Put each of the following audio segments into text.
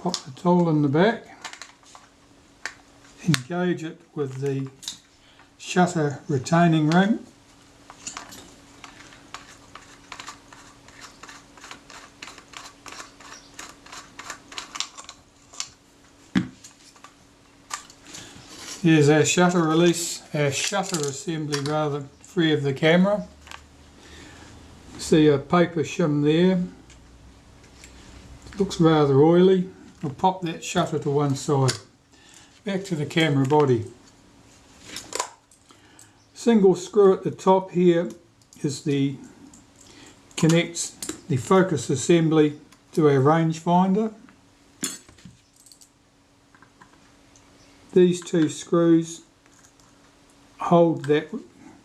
Pop the tool in the back, engage it with the shutter retaining ring, here's our shutter release, our shutter assembly rather, free of the camera. See a paper shim there, looks rather oily. We'll pop that shutter to one side. Back to the camera body. Single screw at the top here is connects the focus assembly to our rangefinder. These two screws hold that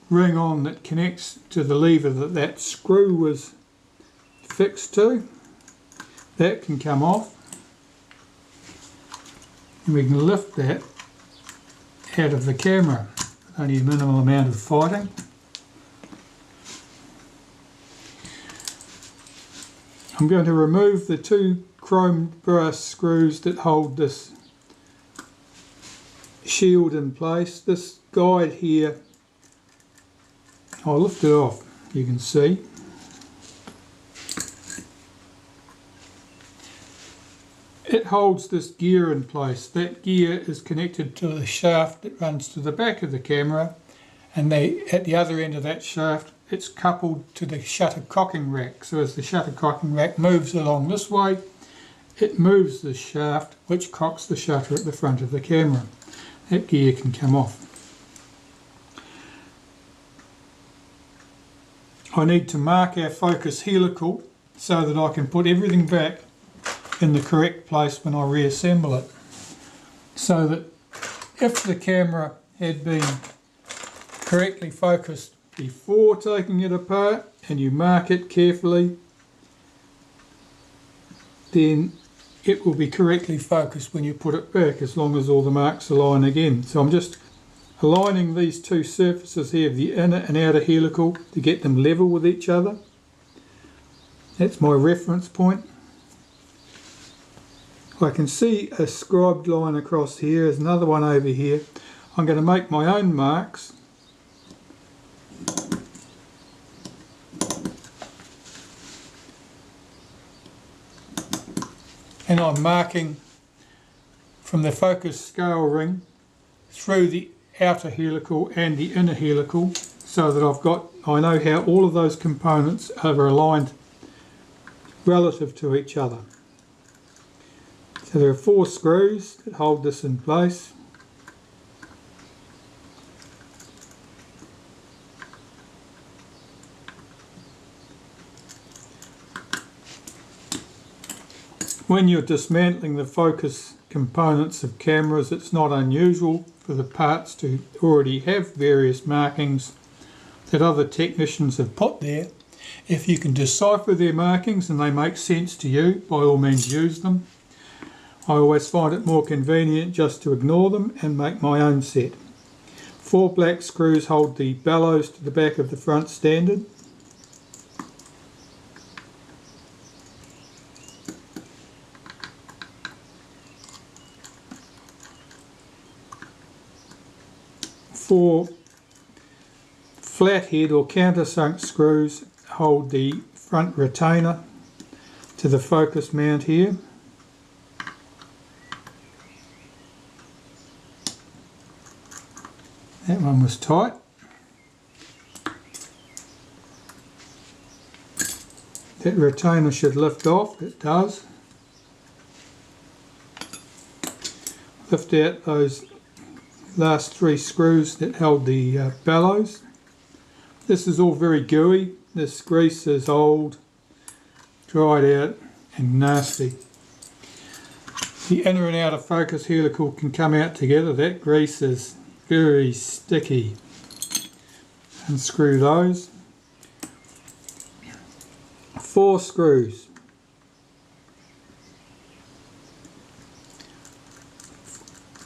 ring on that connects to the lever that screw was fixed to. That can come off. And we can lift that out of the camera with only a minimal amount of fighting. I'm going to remove the two chrome brass screws that hold this shield in place. This guide here, I'll lift it off, you can see. It holds this gear in place. That gear is connected to the shaft that runs to the back of the camera, and at the other end of that shaft it's coupled to the shutter cocking rack. So as the shutter cocking rack moves along this way, it moves the shaft which cocks the shutter at the front of the camera. That gear can come off. I need to mark our focus helical so that I can put everything back in the correct place when I reassemble it, so that if the camera had been correctly focused before taking it apart and you mark it carefully, then it will be correctly focused when you put it back, as long as all the marks align again. So I'm just aligning these two surfaces here, the inner and outer helical, to get them level with each other. That's my reference point. I can see a scribed line across here. There's another one over here. I'm going to make my own marks. And I'm marking from the focus scale ring through the outer helical and the inner helical, so that I know how all of those components are aligned relative to each other. So there are 4 screws that hold this in place. When you're dismantling the focus components of cameras, it's not unusual for the parts to already have various markings that other technicians have put there. If you can decipher their markings and they make sense to you, by all means use them. I always find it more convenient just to ignore them and make my own set. 4 black screws hold the bellows to the back of the front standard. Four flathead or countersunk screws hold the front retainer to the focus mount here. That one was tight. That retainer should lift off, it does. Lift out those last 3 screws that held the bellows. This is all very gooey. This grease is old, dried out and nasty. The inner and outer focus helical can come out together. That grease is very sticky. Unscrew those. 4 screws.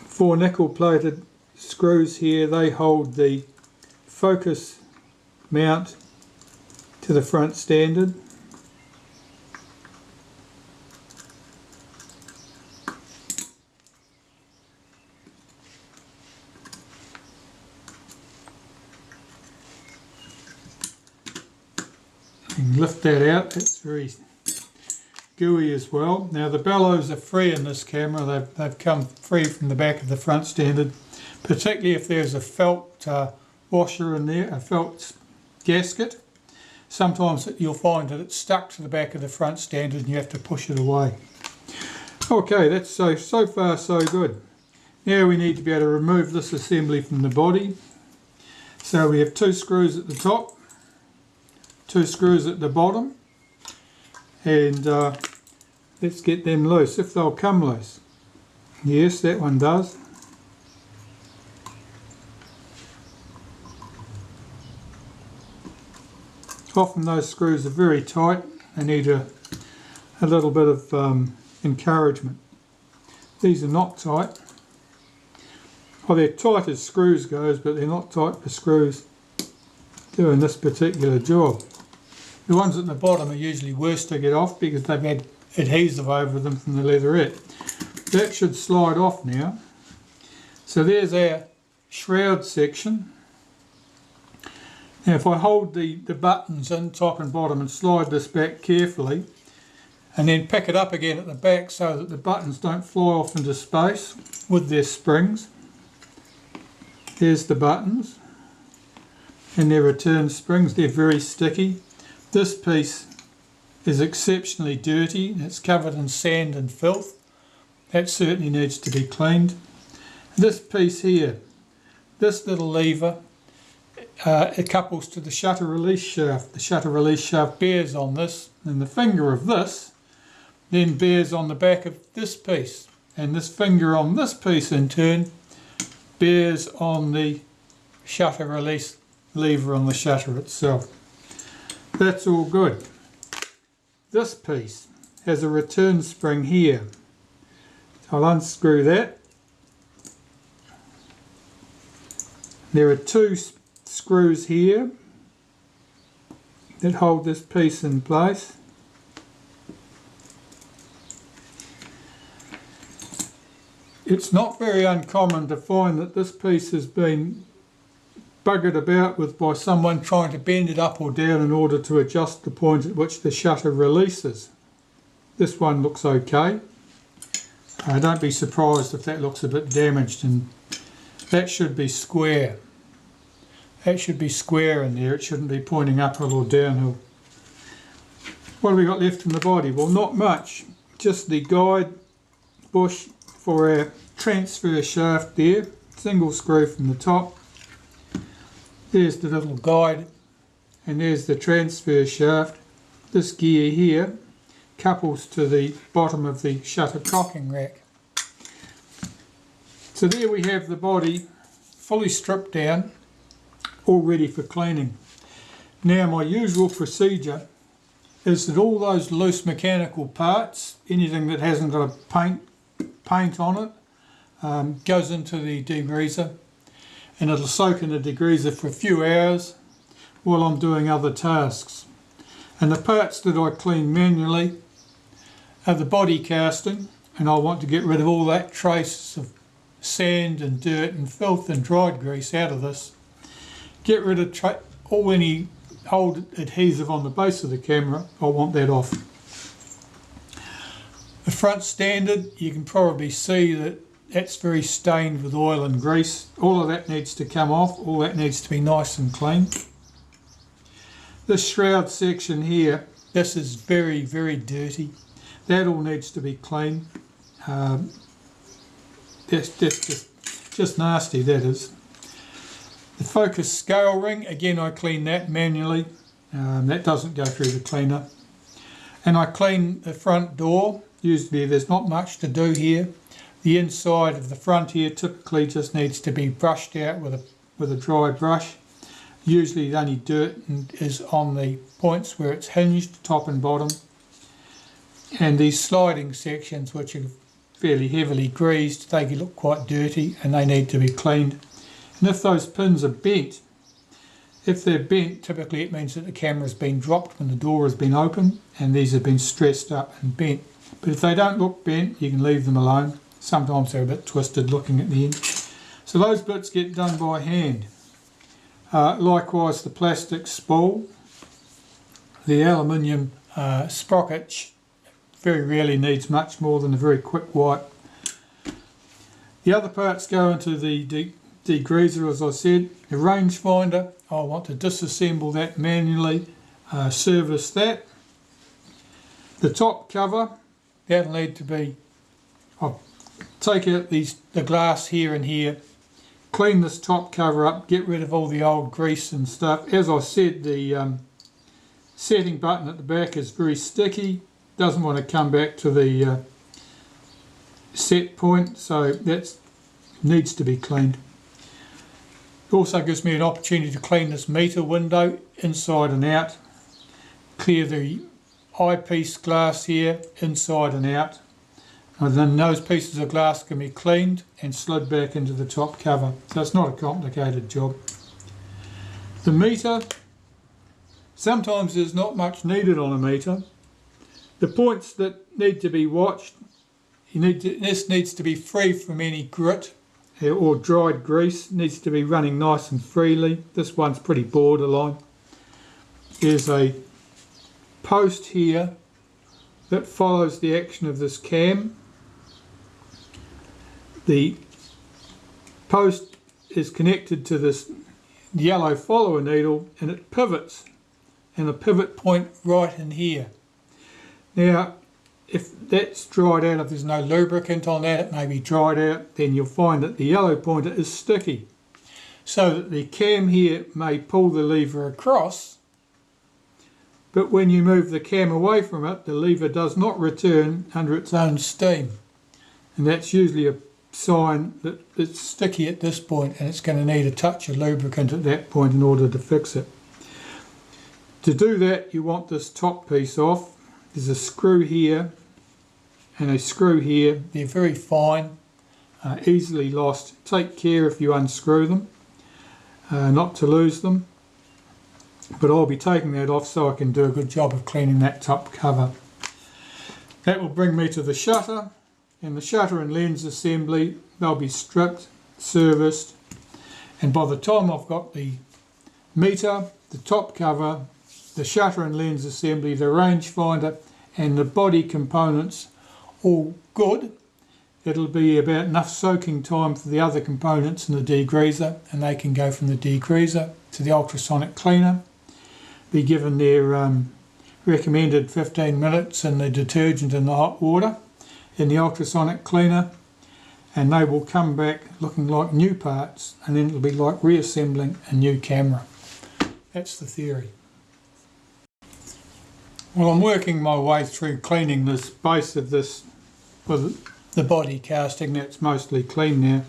4 nickel plated screws here. They hold the focus mount to the front standard. You can lift that out, that's very gooey as well. Now the bellows are free in this camera, they've come free from the back of the front standard, particularly if there's a felt washer in there, a felt gasket. Sometimes you'll find that it's stuck to the back of the front standard and you have to push it away. Okay, that's so far so good. Now we need to be able to remove this assembly from the body. So we have 2 screws at the top, 2 screws at the bottom, and let's get them loose, if they'll come loose. Yes, that one does. Often those screws are very tight, they need a little bit of encouragement. These are not tight. Well, they're tight as screws goes, but they're not tight for screws doing this particular job. The ones at the bottom are usually worse to get off because they've had adhesive over them from the leatherette. That should slide off now. So there's our shroud section. Now if I hold the buttons in top and bottom and slide this back carefully and then pick it up again at the back so that the buttons don't fly off into space with their springs. There's the buttons and their return springs, they're very sticky. This piece is exceptionally dirty, it's covered in sand and filth. That certainly needs to be cleaned. This piece here, this little lever, it couples to the shutter release shaft. The shutter release shaft bears on this, and the finger of this then bears on the back of this piece. And this finger on this piece in turn bears on the shutter release lever on the shutter itself. That's all good. This piece has a return spring here. I'll unscrew that. There are 2 screws here that hold this piece in place. It's not very uncommon to find that this piece has been buggered about with by someone trying to bend it up or down in order to adjust the point at which the shutter releases. This one looks okay. Don't be surprised if that looks a bit damaged, and that should be square. That should be square in there, it shouldn't be pointing uphill or downhill. What have we got left in the body? Well, not much, just the guide bush for our transfer shaft there, single screw from the top. There's the little guide and there's the transfer shaft. This gear here couples to the bottom of the shutter cocking rack. So there we have the body fully stripped down, all ready for cleaning. Now my usual procedure is that all those loose mechanical parts, anything that hasn't got a paint on it, goes into the degreaser, and it'll soak in the degreaser for a few hours while I'm doing other tasks. And the parts that I clean manually are the body casting, and I want to get rid of all that trace of sand and dirt and filth and dried grease out of this. Get rid of any old adhesive on the base of the camera, I want that off. The front standard, you can probably see that that's very stained with oil and grease. All of that needs to come off, all that needs to be nice and clean. This shroud section here, this is very, very dirty. That all needs to be cleaned. That's just nasty, that is. The focus scale ring, again I clean that manually. That doesn't go through the cleaner. And I clean the front door. Usually there's not much to do here. The inside of the front here typically just needs to be brushed out with a dry brush. Usually the only dirt is on the points where it's hinged, top and bottom. And these sliding sections, which are fairly heavily greased, they look quite dirty and they need to be cleaned. And if those pins are bent, if they're bent, typically it means that the camera's been dropped when the door has been opened and these have been stressed up and bent. But if they don't look bent, you can leave them alone. Sometimes they're a bit twisted looking at the end. So those bits get done by hand. Likewise the plastic spool. The aluminium sprocket very rarely needs much more than a very quick wipe. The other parts go into the degreaser, as I said. The rangefinder, I want to disassemble that manually, service that. The top cover, that'll need to be, I'll take out the glass here and here, clean this top cover up, get rid of all the old grease and stuff. As I said, the setting button at the back is very sticky, doesn't want to come back to the set point, so that needs to be cleaned. It also gives me an opportunity to clean this meter window inside and out, clear the eyepiece glass here inside and out, and then those pieces of glass can be cleaned and slid back into the top cover, so it's not a complicated job. The meter, sometimes there's not much needed on a meter. The points that need to be watched, this needs to be free from any grit or dried grease, needs to be running nice and freely. This one's pretty borderline. There's a post here that follows the action of this cam. The post is connected to this yellow follower needle and it pivots, and a pivot point right in here. Now if that's dried out, if there's no lubricant on that, it may be dried out, then you'll find that the yellow pointer is sticky, so that the cam here may pull the lever across, but when you move the cam away from it, the lever does not return under its own steam, and that's usually a sign that it's sticky at this point and it's going to need a touch of lubricant at that point in order to fix it. To do that, you want this top piece off. There's a screw here and a screw here. They're very fine, easily lost. Take care if you unscrew them, not to lose them. But I'll be taking that off so I can do a good job of cleaning that top cover. That will bring me to the shutter, and the shutter and lens assembly, they'll be stripped, serviced, and by the time I've got the meter, the top cover, the shutter and lens assembly, the rangefinder and the body components all good, it'll be about enough soaking time for the other components in the degreaser, and they can go from the degreaser to the ultrasonic cleaner, be given their recommended 15 minutes in the detergent and the hot water in the ultrasonic cleaner, and they will come back looking like new parts, and then it'll be like reassembling a new camera. That's the theory. Well, I'm working my way through cleaning this base of this, well, the body casting. That's mostly clean now,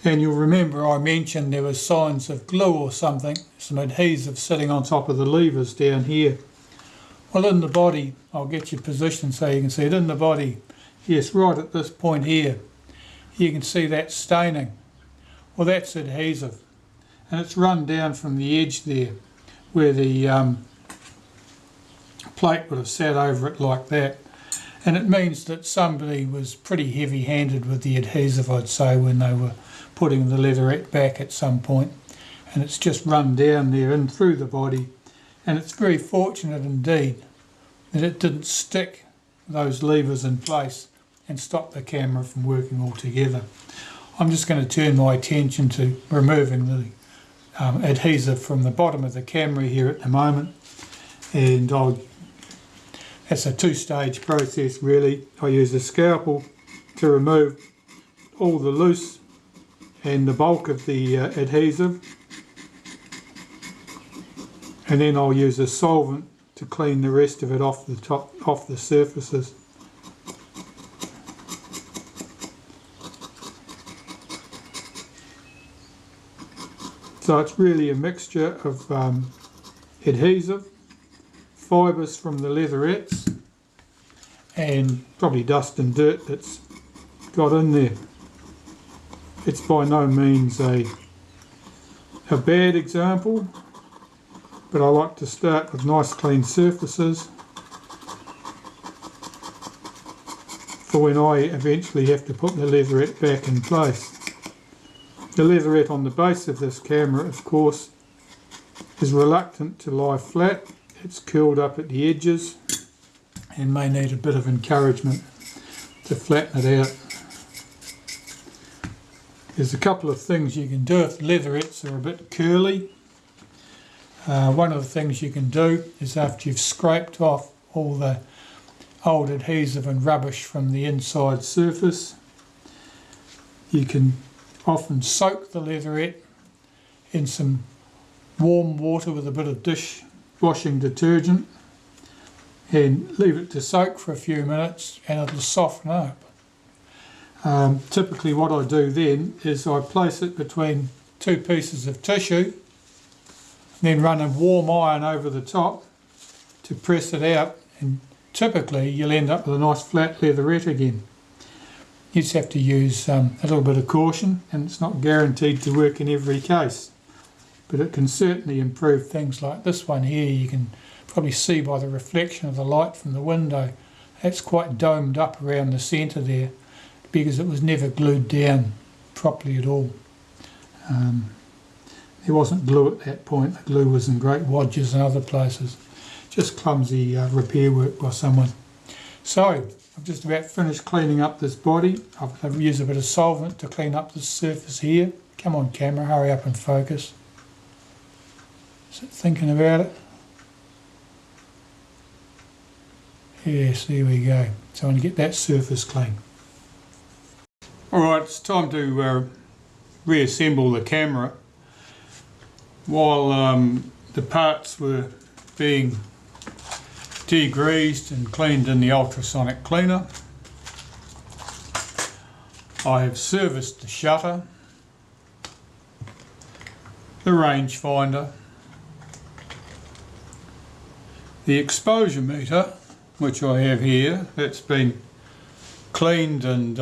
and you'll remember I mentioned there was signs of glue or something, some adhesive sitting on top of the levers down here. Well, in the body, I'll get you positioned so you can see it. In the body, yes, right at this point here, you can see that staining. Well, that's adhesive, and it's run down from the edge there where the plate would have sat over it like that, and it means that somebody was pretty heavy-handed with the adhesive, I'd say, when they were putting the leatherette back at some point, and it's just run down there and through the body, and it's very fortunate indeed that it didn't stick those levers in place and stop the camera from working altogether. I'm just going to turn my attention to removing the adhesive from the bottom of the camera here at the moment, and it's a two-stage process really. I use a scalpel to remove all the loose and the bulk of the adhesive, and then I'll use a solvent to clean the rest of it off the surfaces. So it's really a mixture of adhesive, fibres from the leatherettes, and probably dust and dirt that's got in there. It's by no means a bad example, but I like to start with nice clean surfaces for when I eventually have to put the leatherette back in place. The leatherette on the base of this camera, of course, is reluctant to lie flat. it's curled up at the edges and may need a bit of encouragement to flatten it out. There's a couple of things you can do if leatherettes are a bit curly. One of the things you can do is, after you've scraped off all the old adhesive and rubbish from the inside surface, you can often soak the leatherette in some warm water with a bit of dishwashing detergent and leave it to soak for a few minutes, and it'll soften up. Typically what I do then is I place it between two pieces of tissue, then run a warm iron over the top to press it out, and typically you'll end up with a nice flat leatherette again. You just have to use a little bit of caution, and it's not guaranteed to work in every case, but it can certainly improve things like this one here. You can probably see by the reflection of the light from the window, that's quite domed up around the centre there because it was never glued down properly at all. There wasn't glue at that point. The glue was in great wadges and other places. Just clumsy repair work by someone. So I've just about finished cleaning up this body. I've used a bit of solvent to clean up the surface here. Come on camera, hurry up and focus. Is it thinking about it? Yes, there we go. So I want to get that surface clean. Alright, it's time to reassemble the camera. While the parts were being degreased and cleaned in the ultrasonic cleaner, I have serviced the shutter, the rangefinder, the exposure meter, which I have here. That's been cleaned and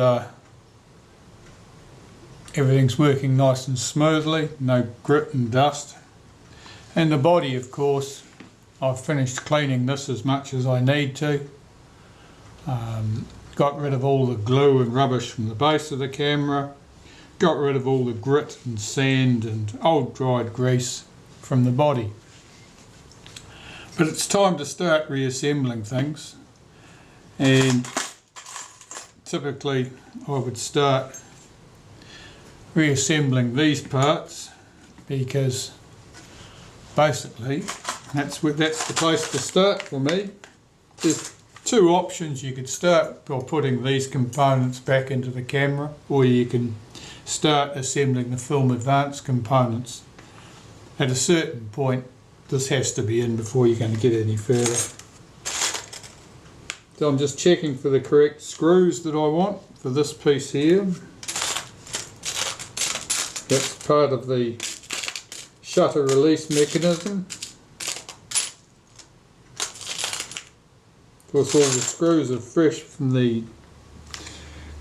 everything's working nice and smoothly, no grit and dust. And the body, of course, I've finished cleaning this as much as I need to. Got rid of all the glue and rubbish from the base of the camera, got rid of all the grit and sand and old dried grease from the body. But it's time to start reassembling things, and typically I would start reassembling these parts, because basically that's the place to start for me. There's two options. You could start by putting these components back into the camera, or you can start assembling the film advanced components. At a certain point this has to be in before you're going to get any further. So I'm just checking for the correct screws that I want for this piece here. That's part of the shutter release mechanism. Of course, all the screws are fresh from the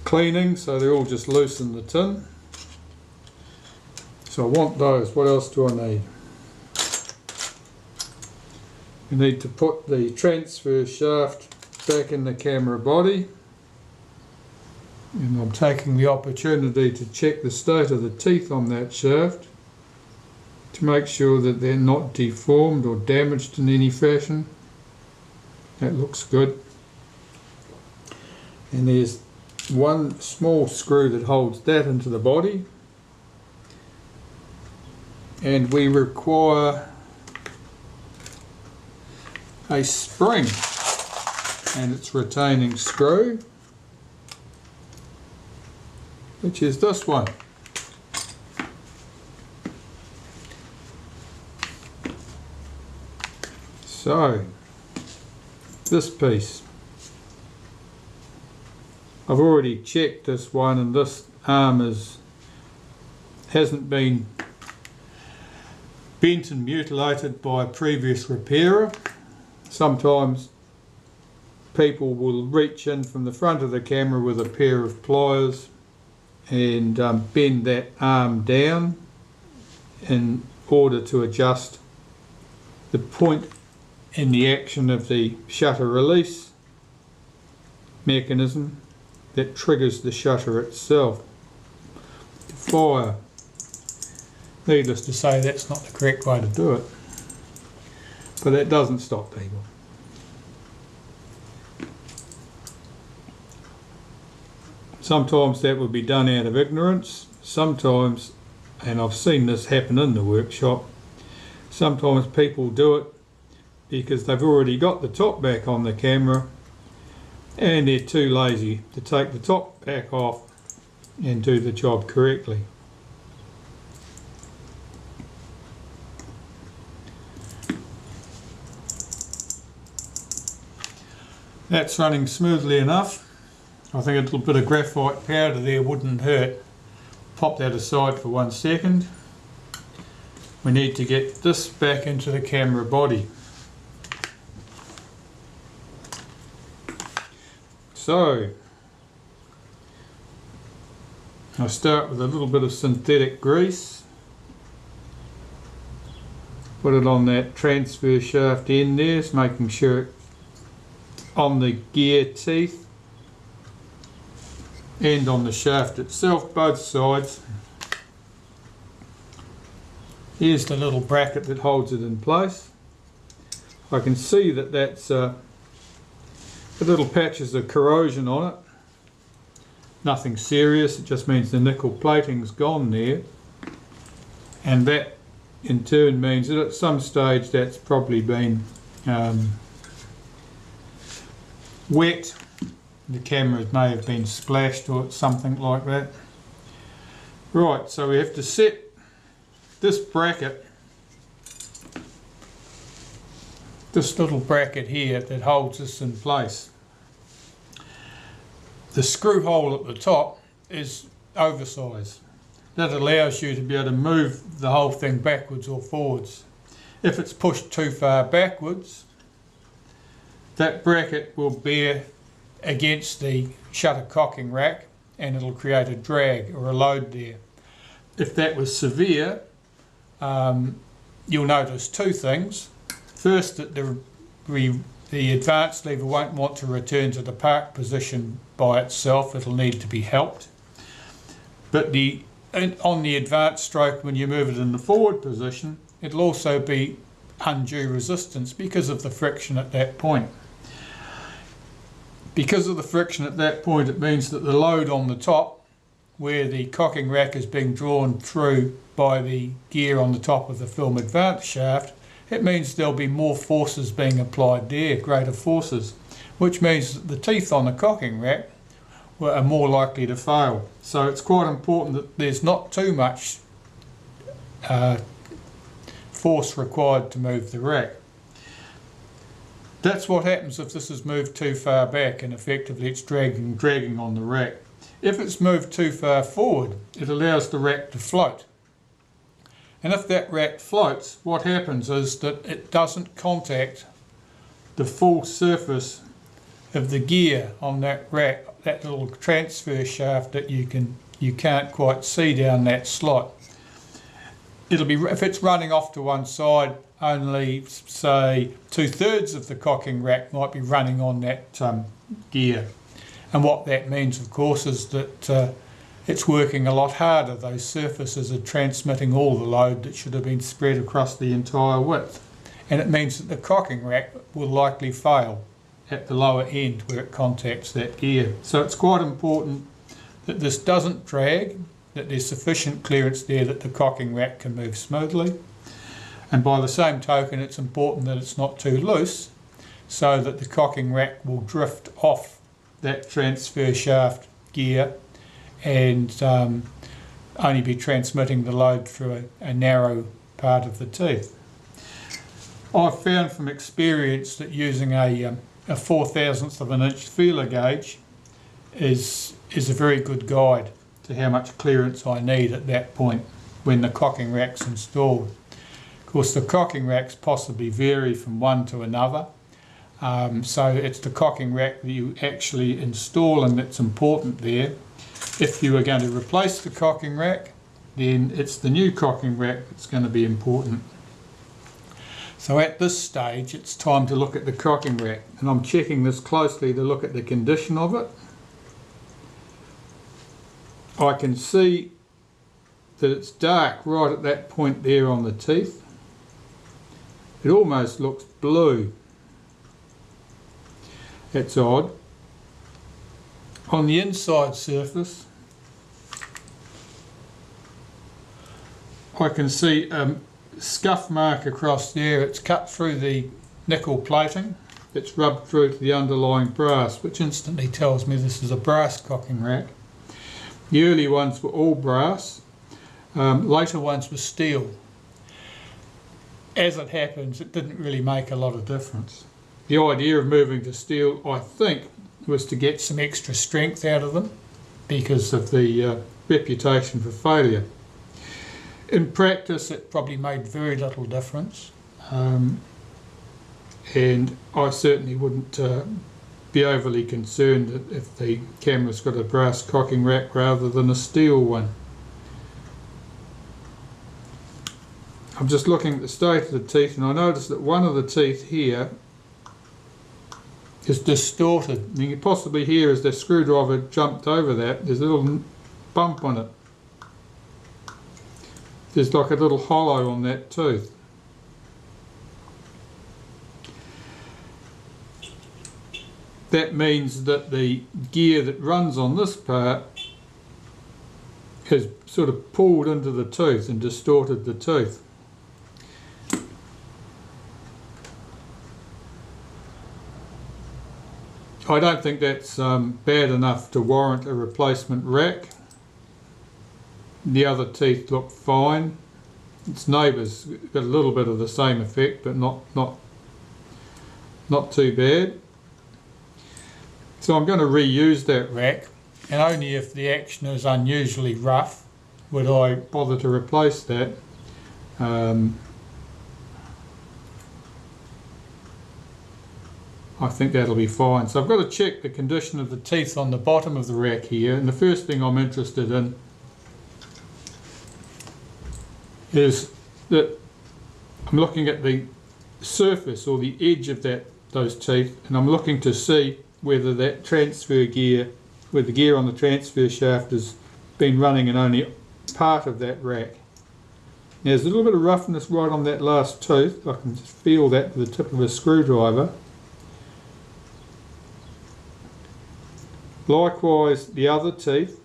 cleaning, so they're all just loose in the tin. So I want those. What else do I need? You need to put the transfer shaft back in the camera body, and I'm taking the opportunity to check the state of the teeth on that shaft to make sure that they're not deformed or damaged in any fashion. That looks good. And there's one small screw that holds that into the body, and we require a spring and its retaining screw, which is this one. So this piece, I've already checked this one, and this arm hasn't been bent and mutilated by a previous repairer. Sometimes people will reach in from the front of the camera with a pair of pliers and bend that arm down in order to adjust the point in the action of the shutter release mechanism that triggers the shutter itself to fire. Needless to say, that's not the correct way to do it. but that doesn't stop people. Sometimes that would be done out of ignorance, sometimes, and I've seen this happen in the workshop, sometimes people do it because they've already got the top back on the camera and they're too lazy to take the top back off and do the job correctly. That's running smoothly enough. I think a little bit of graphite powder there wouldn't hurt. Pop that aside for 1 second. We need to get this back into the camera body. So, I'll start with a little bit of synthetic grease. Put it on that transfer shaft end there, just making sure it's on the gear teeth and on the shaft itself, both sides. Here's the little bracket that holds it in place. I can see that that's the little patches of corrosion on it. Nothing serious, it just means the nickel plating's gone there, and that in turn means that at some stage that's probably been wet. The camera may have been splashed or something like that. Right, so we have to set this bracket, this little bracket here that holds this in place. The screw hole at the top is oversized. That allows you to be able to move the whole thing backwards or forwards. If it's pushed too far backwards, that bracket will bear against the shutter cocking rack and it'll create a drag or a load there. If that was severe, you'll notice two things. First, that the advanced lever won't want to return to the park position by itself, it'll need to be helped. But on the advanced stroke, when you move it in the forward position, it'll also be undue resistance because of the friction at that point. Because of the friction at that point, it means that the load on the top, where the cocking rack is being drawn through by the gear on the top of the film advance shaft, it means there'll be more forces being applied there, greater forces, which means that the teeth on the cocking rack are more likely to fail. So it's quite important that there's not too much force required to move the rack. That's what happens if this is moved too far back and effectively it's dragging on the rack. If it's moved too far forward, it allows the rack to float. And if that rack floats, what happens is that it doesn't contact the full surface of the gear on that rack, that little transfer shaft that you can't quite see down that slot. It'll be, if it's running off to one side, only say 2/3 of the cocking rack might be running on that gear. And what that means, of course, is that it's working a lot harder. Those surfaces are transmitting all the load that should have been spread across the entire width. And it means that the cocking rack will likely fail at the lower end where it contacts that gear. So it's quite important that this doesn't drag, that there's sufficient clearance there that the cocking rack can move smoothly. And by the same token, it's important that it's not too loose so that the cocking rack will drift off that transfer shaft gear and only be transmitting the load through a narrow part of the teeth. I've found from experience that using a 4/1000th of an inch feeler gauge is a very good guide to how much clearance I need at that point when the cocking rack's installed. Of course, the cocking racks possibly vary from one to another, so it's the cocking rack that you actually install and that's important there. If you are going to replace the cocking rack, then it's the new cocking rack that's going to be important. So at this stage, it's time to look at the cocking rack, and I'm checking this closely to look at the condition of it. I can see that it's dark right at that point there on the teeth. It almost looks blue. That's odd. On the inside surface, I can see a scuff mark across there. It's cut through the nickel plating. It's rubbed through to the underlying brass, which instantly tells me this is a brass cocking rack. The early ones were all brass, later ones were steel. As it happens, it didn't really make a lot of difference. The idea of moving to steel, I think, was to get some extra strength out of them because of the reputation for failure. In practice, it probably made very little difference, and I certainly wouldn't be overly concerned if the camera's got a brass cocking rack rather than a steel one. I'm just looking at the state of the teeth, and I notice that one of the teeth here is distorted. You can possibly hear as the screwdriver jumped over that, there's a little bump on it. There's like a little hollow on that tooth. That means that the gear that runs on this part has sort of pulled into the tooth and distorted the tooth. I don't think that's bad enough to warrant a replacement rack. The other teeth look fine. Its neighbours got a little bit of the same effect, but not too bad. So I'm going to reuse that rack, and only if the action is unusually rough would I bother to replace that. I think that'll be fine. So I've got to check the condition of the teeth on the bottom of the rack here, and the first thing I'm interested in is that I'm looking at the surface or the edge of those teeth, and I'm looking to see whether that transfer gear, where the gear on the transfer shaft has been running in only part of that rack. Now, there's a little bit of roughness right on that last tooth. I can just feel that with the tip of a screwdriver. Likewise the other teeth,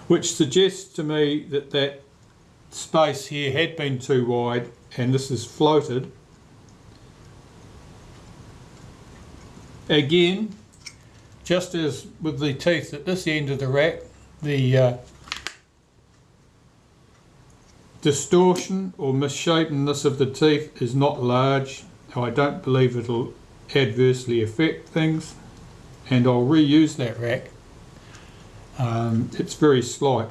which suggests to me that that space here had been too wide and this is floated. Again, just as with the teeth at this end of the rack, the distortion or misshapenness of the teeth is not large. I don't believe it'll adversely affect things, and I'll reuse that rack. It's very slight.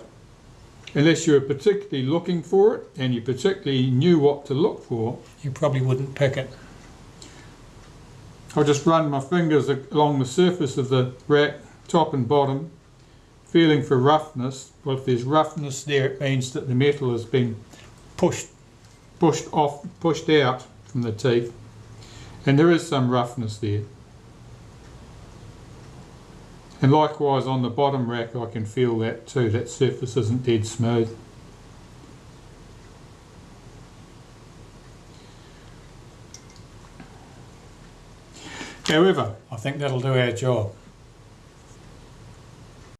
Unless you were particularly looking for it and you particularly knew what to look for, you probably wouldn't pick it. I'll just run my fingers along the surface of the rack, top and bottom, feeling for roughness. Well, if there's roughness there, it means that the metal has been pushed out from the teeth, and there is some roughness there. And likewise on the bottom rack, I can feel that too. That surface isn't dead smooth. However, I think that'll do our job.